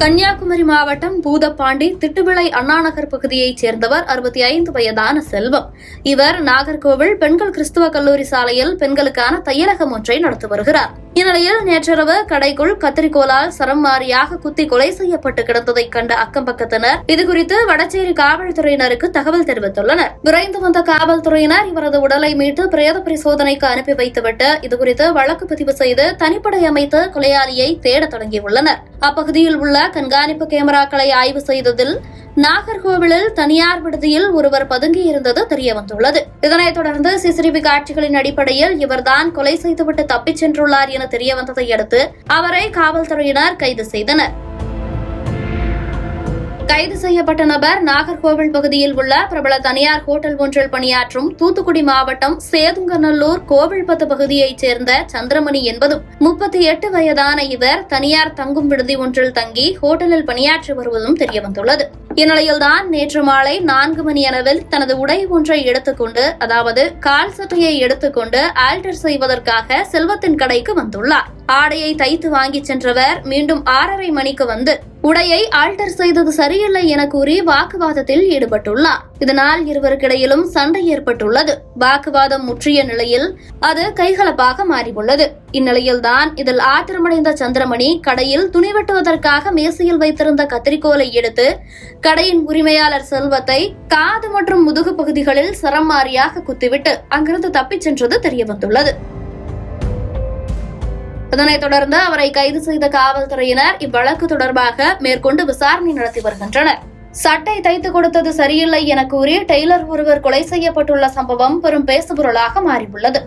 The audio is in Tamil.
கன்னியாகுமரி மாவட்டம் பூதப்பாண்டி திட்டுவிளை அண்ணாநகர் பகுதியைச் சேர்ந்தவர் 65 வயதான செல்வம். இவர் நாகர்கோவில் பெண்கள் கிறிஸ்துவ கல்லூரி சாலையில் பெண்களுக்கான தையலகம் ஒன்றை நடத்தி வருகிறார். இந்நிலையில் நேற்றிரவு கடைக்குள் கத்திரிக்கோலால் சரம் மாறியாக குத்தி கொலை செய்யப்பட்டு கிடந்ததை கண்ட அக்கம் பக்கத்தினர் இதுகுறித்து வடச்சேரி காவல்துறையினருக்கு தகவல் தெரிவித்துள்ளனர். விரைந்து வந்த காவல்துறையினர் இவரது உடலை மீட்டு பிரேத பரிசோதனைக்கு அனுப்பி வைத்துவிட்டு இதுகுறித்து வழக்கு பதிவு செய்து தனிப்படை அமைத்து கொலையாளியை தேட தொடங்கியுள்ளனர். அப்பகுதியில் உள்ள கண்காணிப்பு கேமராக்களை ஆய்வு செய்ததில் நாகர்கோவிலில் தனியார் விடுதியில் ஒருவர் பதுங்கியிருந்தது தெரியவந்துள்ளது. இதனைத் தொடர்ந்து சிசிடிவி காட்சிகளின் அடிப்படையில் இவர்தான் கொலை செய்துவிட்டு தப்பிச் சென்றுள்ளார் என தெரியவந்ததை அடுத்து அவரை காவல்துறையினர் கைது செய்தனர். கைது செய்யப்பட்ட நபர் நாகர்கோவில் பகுதியில் உள்ள பிரபல தனியார் ஹோட்டல் ஒன்றில் பணியாற்றும் தூத்துக்குடி மாவட்டம் சேதுங்கநல்லூர் கோவில்பத்து பகுதியைச் சேர்ந்த சந்திரமணி என்பதும் 38 வயதான இவர் தனியார் தங்கும் விடுதி ஒன்றில் தங்கி ஹோட்டலில் பணியாற்றி வருவதும் தெரியவந்துள்ளது. இந்நிலையில்தான் நேற்று மாலை 4 மணி அளவில் தனது உடை ஒன்றை எடுத்துக்கொண்டு, அதாவது கால் சட்டையை எடுத்துக்கொண்டு ஆல்டர் செய்வதற்காக செல்வத்தின் கடைக்கு வந்துள்ளார். ஆடையை தைத்து வாங்கிச் சென்றவர் மீண்டும் 6:30 மணிக்கு வந்து உடையை ஆல்டர் செய்தது சரியில்லை என கூறி வாக்குவாதத்தில் ஈடுபட்டுள்ளார். இதனால் இருவருக்கிடையிலும் சண்டை ஏற்பட்டுள்ளது. வாக்குவாதம் முற்றிய நிலையில் அது கைகலப்பாக மாறியுள்ளது. இந்நிலையில்தான் இதில் ஆத்திரமடைந்த சந்திரமணி கடையில் துணி வெட்டுவதற்காக மேசையில் வைத்திருந்த கத்திரிக்கோலை எடுத்து கடையின் உரிமையாளர் செல்வத்தை காது மற்றும் முதுகு பகுதிகளில் சரம் மாறியாக குத்திவிட்டு அங்கிருந்து தப்பிச் சென்றது தெரியவந்துள்ளது. இதனைத் தொடர்ந்து அவரை கைது செய்த காவல்துறையினர் இவ்வழக்கு தொடர்பாக மேற்கொண்டு விசாரணை நடத்தி வருகின்றனர். சட்டை தைத்து கொடுத்தது சரியில்லை என கூறி டெய்லர் ஒருவர் கொலை செய்யப்பட்டுள்ள சம்பவம் பெரும் பேசுபொருளாக மாறியுள்ளது.